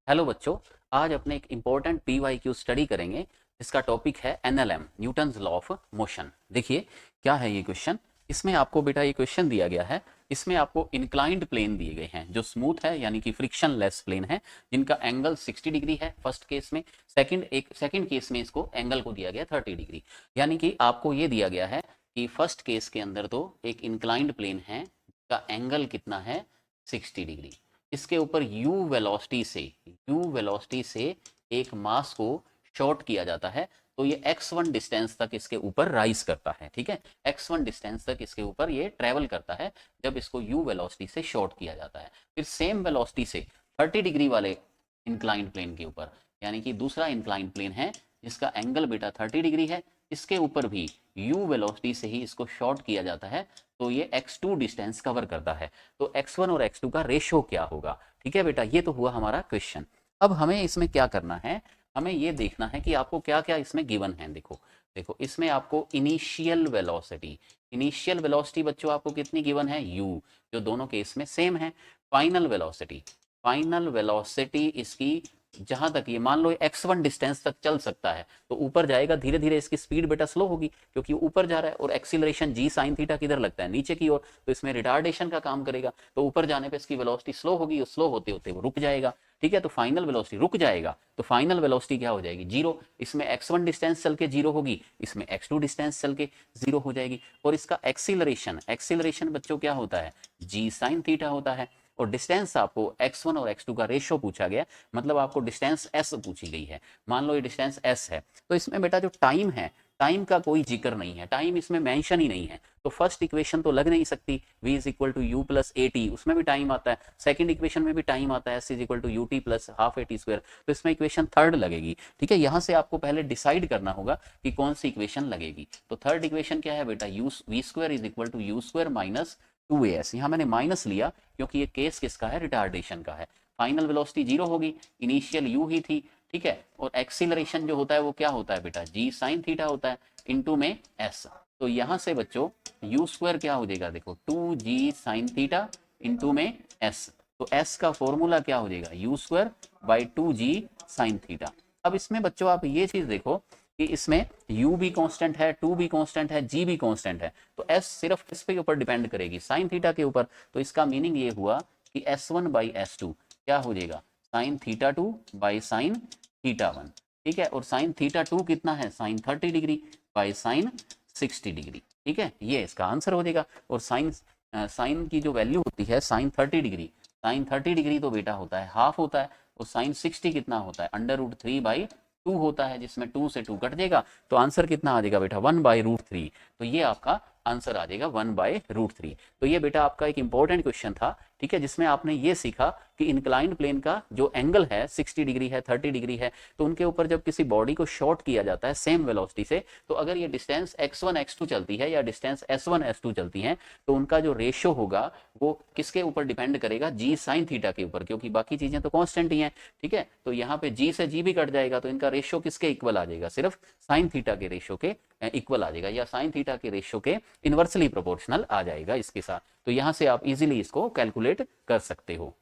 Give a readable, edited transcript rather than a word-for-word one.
Hello बच्चों। आज अपने एक इम्पोर्टेंट PYQ स्टडी करेंगे जिसका टॉपिक है NLM, Newton's law of motion. देखिए क्या है ये क्वेश्चन। इसमें आपको बेटा ये क्वेश्चन दिया गया है। इसमें आपको इंक्लाइंड प्लेन दिए गए हैं जो स्मूथ है यानी कि फ्रिक्शन लेस प्लेन है, जिनका एंगल 60 डिग्री है फर्स्ट केस में। सेकंड केस में इसको एंगल को दिया गया 30 डिग्री। यानी कि आपको ये दिया गया है कि फर्स्ट केस के अंदर तो एक इंक्लाइंड प्लेन है जिसका एंगल कितना है 60 डिग्री। इसके ऊपर यू वेलोसिटी से एक मास को शॉर्ट किया जाता है, तो ये x1 डिस्टेंस तक इसके ऊपर राइज करता है। ठीक है, x1 डिस्टेंस तक इसके ऊपर ये ट्रेवल करता है जब इसको u वेलोसिटी से शॉर्ट किया जाता है। फिर सेम वेलोसिटी से 30 डिग्री वाले इंक्लाइंड प्लेन के ऊपर, यानी कि दूसरा इंक्लाइंड प्लेन है जिसका एंगल बेटा 30 डिग्री है, इसके ऊपर भी u वेलोसिटी से ही इसको शॉर्ट किया जाता है, तो ये x2 डिस्टेंस कवर करता है। तो x1 और x2 का रेशो क्या होगा। ठीक है बेटा, ये तो हुआ हमारा क्वेश्चन। अब हमें इसमें क्या करना है, हमें ये देखना है कि आपको क्या क्या इसमें गिवन है। देखो देखो इसमें आपको इनिशियल वेलोसिटी बच्चों आपको कितनी गिवन है u, जो दोनों केस में सेम है। फाइनल वेलोसिटी इसकी जहां तक ये मान लो x1 डिस्टेंस तक चल सकता है, तो ऊपर जाएगा धीरे धीरे इसकी स्पीड बेटा स्लो होगी क्योंकि ऊपर जा रहा है, और एक्सीलरेशन g साइन थीटा किधर लगता है नीचे की ओर, तो इसमें रिटार्डेशन का काम करेगा। तो ऊपर जाने पे इसकी वेलोसिटी स्लो होगी और स्लो होते होते वो रुक जाएगा। ठीक है, तो फाइनल वेलोसिटी रुक जाएगा, तो फाइनल वेलोसिटी क्या हो जाएगी जीरो। इसमें x1 डिस्टेंस चल के जीरो होगी, इसमें x2 डिस्टेंस चल के जीरो हो जाएगी। और इसका एक्सीलरेशन बच्चों क्या होता है g साइन थीटा होता है। और डिस्टेंस आपको x1 और x2 का रेशियो पूछा गया, मतलब आपको डिस्टेंस s पूछी गई है। मान लो ये डिस्टेंस s है, तो इसमें बेटा जो टाइम है, टाइम का कोई जिक्र नहीं है, टाइम इसमें मेंशन ही नहीं है, तो फर्स्ट इक्वेशन तो लग नहीं सकती। v is equal to u plus a t, उसमें भी टाइम आता है। सेकंड इक्वेशन में भी टाइम आता है, s is equal to u t plus half a t square, तो इसमें इक्वेशन थर्ड लगेगी। ठीक है, यहाँ से आपको पहले डिसाइड करना होगा कि कौन सी इक्वेशन लगेगी। तो थर्ड इक्वेशन क्या है बेटा, u v square is equal to u square minus 2as। यहाँ मैंने माइनस लिया क्योंकि ये केस किसका है, रिटार्डेशन का है। फाइनल वेलोसिटी जीरो होगी, इनिशियल यू ही थी। ठीक है, और एक्सीलरेशन जो होता है वो क्या होता है बेटा, जी साइन थीटा होता है, इनटू में एस। तो यहाँ से बच्चों यू स्क्वायर क्या हो जाएगा, देखो 2g साइन थीटा इनटू में एस। तो एस का फॉर्मूला क्या हो जाएगा, you square by 2g sine theta. अब इसमें बच्चों आप ये चीज देखो कि इसमें u भी कांस्टेंट है, 2 भी कांस्टेंट है, g भी कांस्टेंट है, तो s सिर्फ किस पे ऊपर डिपेंड करेगी, साइन थीटा के ऊपर। तो इसका मीनिंग ये हुआ कि s1 बाई s2 क्या हो जाएगा, sine theta 2 by sine theta 1। ठीक है, और साइन थीटा 2 कितना है, sine 30 degree by sine 60 degree. ठीक है, ये इसका आंसर हो जाएगा। और साइन की जो वैल्यू होती है साइन 30 डिग्री, साइन 30 डिग्री तो बेटा होता है हाफ होता है, और साइन 60 कितना होता है, अंडर रूट 3/2 होता है, जिसमें 2 से 2 कट जाएगा, तो आंसर कितना आ जाएगा बेटा, 1/√3। तो ये आपका आंसर आ जाएगा 1/√3। तो ये बेटा आपका एक इंपॉर्टेंट क्वेश्चन था। ठीक है, जिसमें आपने ये सीखा कि इंक्लाइंड प्लेन का जो एंगल है 60 डिग्री है, 30 डिग्री है, तो उनके ऊपर जब किसी बॉडी को शॉर्ट किया जाता है सेम वेलोसिटी से, तो अगर ये डिस्टेंस x1 x2 चलती है या डिस्टेंस s1 s2 चलती है, तो उनका जो रेशियो होगा वो किसके ऊपर डिपेंड करेगा, जी साइन थीटा के ऊपर, क्योंकि बाकी चीजें तो कांस्टेंट ही हैं। ठीक है, तो यहाँ पे जी से जी भी कट जाएगा, तो इनका रेशियो किसके इक्वल आ जाएगा, सिर्फ साइन थीटा के रेशियो के इक्वल आ जाएगा, या साइन थीटा के रेशियो के इनवर्सली प्रोपोर्शनल आ जाएगा इसके साथ। तो यहाँ से आप इजीली इसको कैलकुलेट कर सकते हो।